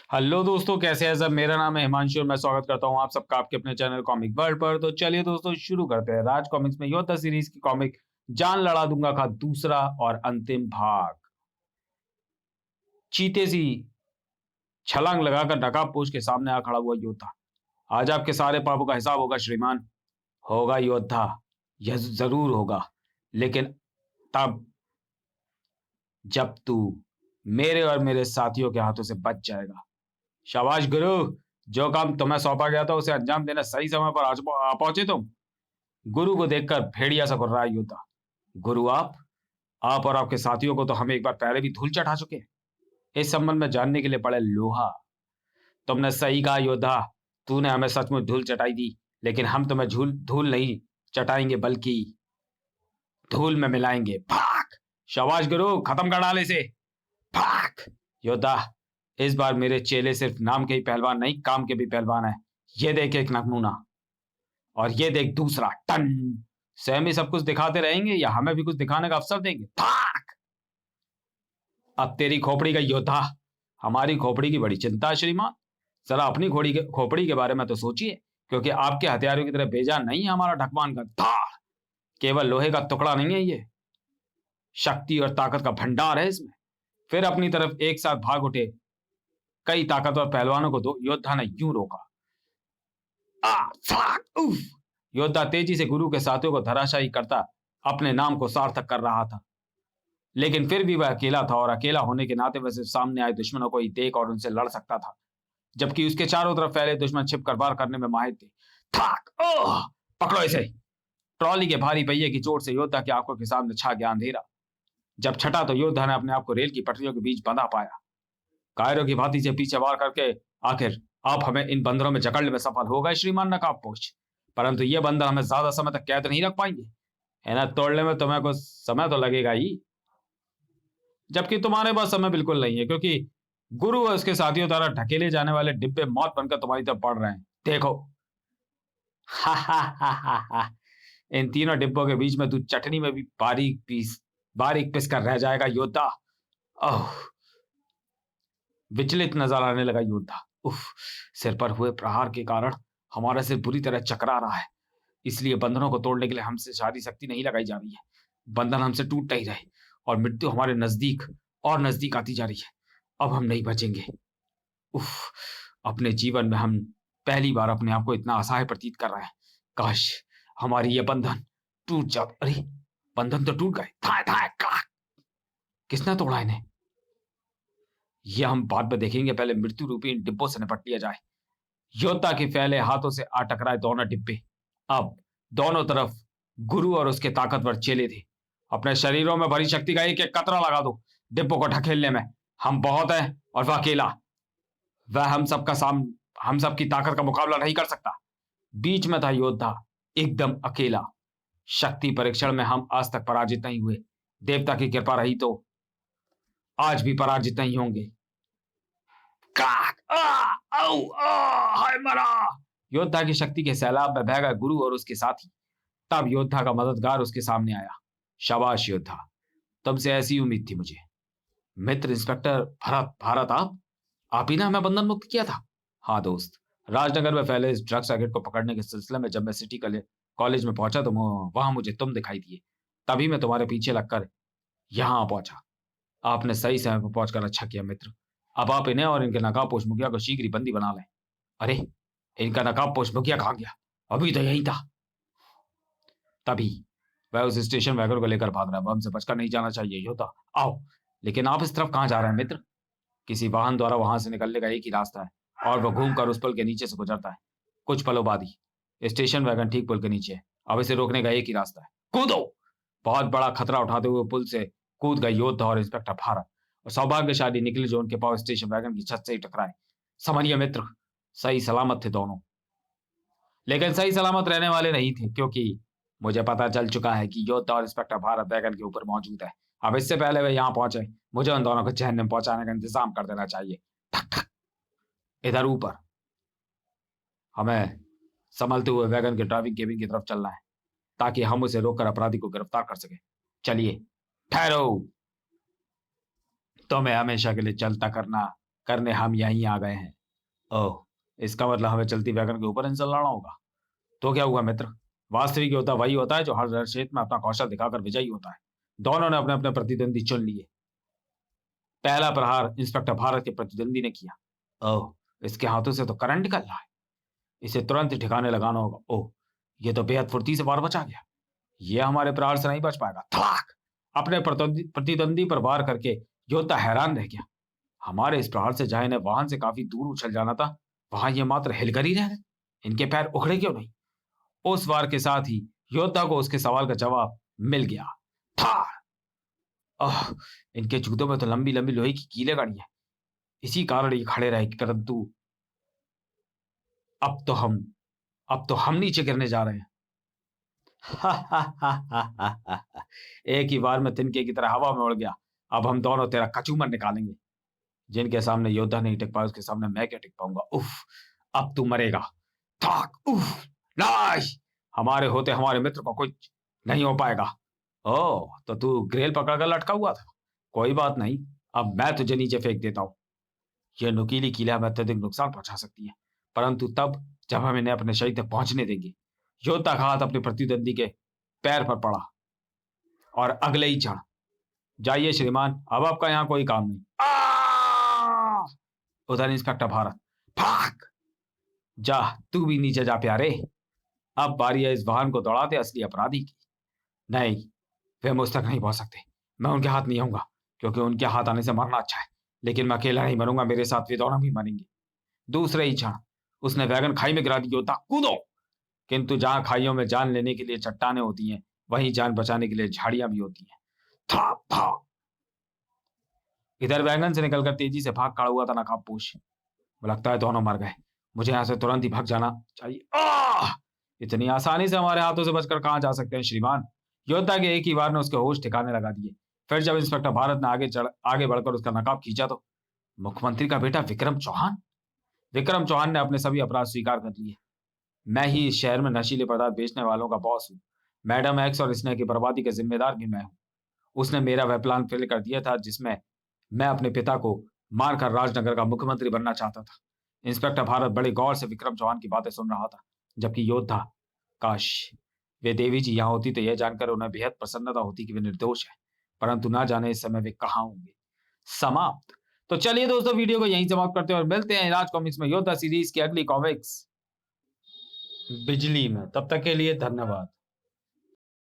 Hello दोस्तों, कैसे हैं सब। मेरा नाम है हिमांशु और मैं स्वागत करता हूं आप सबका आपके अपने चैनल कॉमिक वर्ल्ड पर। तो चलिए दोस्तों शुरू करते हैं राज कॉमिक्स में योद्धा सीरीज की कॉमिक जान लड़ा दूंगा का दूसरा और अंतिम भाग। चीते सी छलांग लगाकर नकाबपोश के सामने आ खड़ा हुआ योद्धा। आज आपके सारे पापों का हिसाब होगा श्रीमान। होगा योद्धा, यह जरूर होगा, लेकिन तब जब तू मेरे और मेरे साथियों के हाथों से बच जाएगा। शाबाश गुरु, जो काम तुम्हें सौंपा गया था उसे अंजाम देने सही समय पर आ पहुंचे तुम। गुरु को देखकर भेड़िया सा कुर्राया योद्धा। गुरु आप और आपके साथियों को तो हम एक बार पहले भी धूल चटा चुके हैं। इस संबंध में जानने के लिए पड़े लोहा। तुमने सही कहा योद्धा, तूने हमें सचमुच धूल चटाई दी, लेकिन हम तुम्हें धूल धूल नहीं चटाएंगे बल्कि धूल में मिलाएंगे। भाग! शाबाश गुरु, खत्म कर डाले इसे। भाग! योद्धा, इस बार मेरे चेले सिर्फ नाम के ही पहलवान नहीं, काम के भी पहलवान है। ये देख एक नमूना और ये देख दूसरा। टन! स्वयं ही सब कुछ दिखाते रहेंगे या हमें भी कुछ दिखाने का अवसर देंगे? भाग! अब तेरी खोपड़ी का योद्धा, हमारी खोपड़ी की बड़ी चिंता है श्रीमान। जरा अपनी खोपड़ी के बारे में तो सोचिए, क्योंकि आपके हथियारों की तरह बेजान नहीं है हमारा ढकवान का धार। केवल लोहे का टुकड़ा नहीं है ये, शक्ति और ताकत का भंडार है इसमें। फिर अपनी तरफ एक साथ भाग उठे कई ताकतवर पहलवानों को दो योद्धा ने यूं रोका। उफ! योद्धा तेजी से गुरु के साथियों को धराशायी करता अपने नाम को सार्थक कर रहा था, लेकिन फिर भी वह अकेला था और अकेला होने के नाते वह सिर्फ सामने आए दुश्मनों को ही देख और उनसे लड़ सकता था, जबकि उसके चारों तरफ फैले दुश्मन छिपकर वार करने में माहिर थे। थाक! ओह! पकड़ो इसे! ट्रॉली के भारी पहिए की चोट से योद्धा की आंखों के सामने छा गया अंधेरा। जब छटा तो योद्धा ने अपने आप को रेल की पटरियों के बीच बंधा पाया। कायरों की भांति से पीछे वार करके आखिर आप हमें इन बंधनों में जकड़ने में सफल हो गए श्रीमान नकाबपोश, परंतु ये बंधन हमें ज्यादा समय तक कैद नहीं रख पाएंगे। इन्हें तोड़ने में तुम्हें कुछ समय तो लगेगा ही, जबकि तुम्हारे पास समय बिल्कुल नहीं है, क्योंकि गुरु और उसके साथियों द्वारा ढकेले जाने वाले डिब्बे मौत बनकर तुम्हारी तरफ बढ़ रहे हैं। देखो। हा हा हा हा हा। इन तीनों डिब्बों के बीच में तू चटनी में भी बारीक पिस कर रह जाएगा योद्धा। ओह! विचलित नजर आने लगा योद्धा। उफ! सिर पर हुए प्रहार के कारण हमारा सिर बुरी तरह चकरा रहा है, इसलिए बंधनों को तोड़ने के लिए हमसे सारी शक्ति नहीं लगाई जा रही है। बंधन हमसे टूट नहीं रहे और मृत्यु हमारे नजदीक और नजदीक आती जा रही है। अब हम नहीं बचेंगे। उफ! अपने जीवन में हम पहली बार अपने आप को इतना असहाय प्रतीत कर रहे हैं। काश हमारी ये बंधन टूट जा। अरे! बंधन तो टूट गए। थाए थाए का! किसने तोड़ा इन्हें? यह हम बाद में देखेंगे, पहले मृत्यु रूपी इन डिब्बों से निपट लिया जाए। योद्धा के फैले हाथों से आ टकराए दोनों डिब्बे। अब दोनों तरफ गुरु और उसके ताकतवर चेले थे। अपने शरीरों में भरी शक्ति का एक एक कतरा लगा दो डिब्बों को ढकेलने में। हम बहुत हैं और वह अकेला। वह हम सबकी ताकत का मुकाबला नहीं कर सकता। बीच में था योद्धा, एकदम अकेला। शक्ति परीक्षण में हम आज तक पराजित नहीं हुए। देवता की कृपा रही तो आज भी पराजित नहीं होंगे। काक! हाय मरा! योद्धा की शक्ति के सैलाब में बह गए गुरु और उसके साथी। तब योद्धा का मददगार उसके सामने आया। शाबाश योद्धा, तुमसे ऐसी उम्मीद थी मुझे। मित्र इंस्पेक्टर भारत आप ही ने हमें बंधन मुक्त किया था। हाँ दोस्त, राजनगर में फैले इस ड्रग्स रैकेट को पकड़ने के सिलसिले में जब मैं सिटी कॉलेज में पहुंचा तो वहां मुझे तुम दिखाई दिए। तभी मैं तुम्हारे पीछे लगकर यहाँ पहुंचा। आपने सही समय पर पहुंचकर अच्छा किया मित्र। अब आप इन्हें और इनके नकाबपोश मुखिया को शीघ्र ही बंदी बना लें। अरे! इनका नकाबपोश मुखिया कहाँ गया? अभी तो यही था। तभी वह उस स्टेशन वैगन को लेकर भाग रहा है। हमसे बचकर नहीं जाना चाहिए योद्धा। आओ। लेकिन आप इस तरफ कहाँ जा रहे हैं मित्र? किसी वाहन द्वारा वहां से निकलने का एक ही रास्ता है और वह घूमकर उस पुल के नीचे से गुजरता है। कुछ पलों बाद ही स्टेशन वैगन ठीक पुल के नीचे है। अब इसे रोकने का एक ही रास्ता है। कूदो! बहुत बड़ा खतरा उठाते हुए पुल से कूद गए योद्धा और इंस्पेक्टर भारत। और सौभाग्यशाली निकले जो उनके पास स्टेशन वैगन की छत से ही टकराए। समझिए मित्र, सही सलामत थे दोनों, लेकिन सही सलामत रहने वाले नहीं थे, क्योंकि मुझे पता चल चुका है कि योद्धा और इंस्पेक्टर भारत वैगन के ऊपर मौजूद है। अब इससे पहले वे यहाँ पहुंचे, मुझे उन दोनों को जहन्नुम पहुंचाने का इंतजाम कर देना चाहिए। ठक ठक! इधर ऊपर हमें संभलते हुए वैगन के ड्राइविंग केबिन की तरफ चलना है, ताकि हम उसे रोककर अपराधी को गिरफ्तार कर सके। चलिए। ठहरो! तुम्हें हमेशा के लिए चलता करना करने हम यहीं आ गए हैं। ओह! इसका मतलब हमें चलती वैगन के ऊपर इनसे लड़ना होगा। तो क्या हुआ मित्र? वास्तविक योद्धा वही होता है जो हर क्षेत्र में अपना कौशल दिखाकर विजयी होता है। दोनों ने अपने-अपने प्रतिद्वंदी चुन लिए। पहला प्रहार इंस्पेक्टर भारत के प्रतिद्वंदी ने किया। ओह! इसके हाथों से तो करंट निकल रहा है। इसे तुरंत ही ठिकाने लगाना होगा। ओह! ये तो बेहद फुर्ती से वार बचा गया। ये हमारे प्रहार से नहीं बच पाएगा। धड़ाक! अपने प्रतिद्वंदी पर वार करके योद्धा हैरान रह गया। हमारे इस प्रहार से जहाँ इन्हें वाहन से काफ़ी दूर उछल जाना था, वहाँ ये मात्र हिलकर ही रह गए। इनके पैर उखड़े क्यों नहीं? उस वार के साथ ही योद्धा को उसके सवाल का जवाब मिल गया। था! आह! इनके जूतों में तो लंबी-लंबी लोहे की कीलें गड़ी हैं। इसी कारण ये खड़े रहे, परंतु अब तो हम अब तो हम नीचे गिरने जा रहे हैं। एक ही बार में तिनके की तरह हवा में उड़ गया। अब हम दोनों तेरा कचूमर निकालेंगे। जिनके सामने योद्धा नहीं टिक पाया, उसके सामने मैं क्या टिक पाऊँगा? उफ़! अब तू मरेगा। थाक! उफ़! नहीं! हमारे होते हमारे मित्र को कुछ नहीं हो पाएगा। ओह! तो तू ग्रेल पकड़ कर लटका हुआ था। कोई बात नहीं, अब मैं तुझे नीचे फेंक देता हूँ। ये नुकीली कीलें हमें अत्यधिक नुकसान पहुँचा सकती हैं, परंतु तब जब हम इन्हें अपने शरीर तक पहुँचने देंगे। योद्धा का हाथ अपने प्रतिद्वंदी के पैर पर पड़ा और अगले ही क्षण, जाइए श्रीमान, अब आपका यहाँ कोई काम नहीं। उधर इंस्पेक्टर भारत, भाग! जा, तू भी नीचे जा प्यारे। अब बारी है इस वाहन को दौड़ाते असली अपराधी की। नहीं, वे मुझ तक नहीं पहुँच सकते। मैं उनके हाथ नहीं आऊँगा, क्योंकि उनके हाथ आने से मरना अच्छा है। लेकिन मैं अकेला नहीं मरूँगा, मेरे साथ वे दोनों भी मरेंगे। दूसरे ही क्षण, उसने वैगन खाई में गिरा दी। योद्धा, कूदो! किंतु जहाँ खाइयों में जान लेने के लिए चट्टानें होती हैं, वहीं जान बचाने के लिए झाड़ियाँ भी होती हैं। था, था। इधर वैगन से निकलकर तेजी से भाग खड़ा हुआ था नकाबपोश। लगता है दोनों मर गए। मुझे यहाँ से तुरंत ही भाग जाना चाहिए। आह! इतनी आसानी से हमारे हाथों से बचकर कहाँ जा सकते हैं श्रीमान? योद्धा के एक ही वार ने उसके होश ठिकाने लगा दिए। फिर जब इंस्पेक्टर भारत ने आगे बढ़कर उसका नकाब खींचा तो मुख्यमंत्री का बेटा विक्रम चौहान। विक्रम चौहान ने अपने सभी अपराध स्वीकार कर लिए। मैं ही इस शहर में नशीले पदार्थ बेचने वालों का बॉस हूँ। मैडम एक्स और स्नेह की बर्बादी का जिम्मेदार भी मैं हूँ। उसने मेरा वह प्लान फेल कर दिया था जिसमें मैं अपने पिता को मारकर राजनगर का मुख्यमंत्री बनना चाहता था। इंस्पेक्टर भारत बड़े गौर से विक्रम चौहान की बातें सुन रहा था, जबकि योद्धा, काश वे देवी जी यहाँ होती तो यह जानकर उन्हें बेहद प्रसन्नता होती कि वे निर्दोष है, परंतु ना जाने इस समय वे कहाँ होंगे। समाप्त। तो चलिए दोस्तों, वीडियो को यहीं समाप्त करते हैं और मिलते हैं राज कॉमिक्स में योद्धा सीरीज की अगली कॉमिक्स बिजली में। तब तक के लिए धन्यवाद।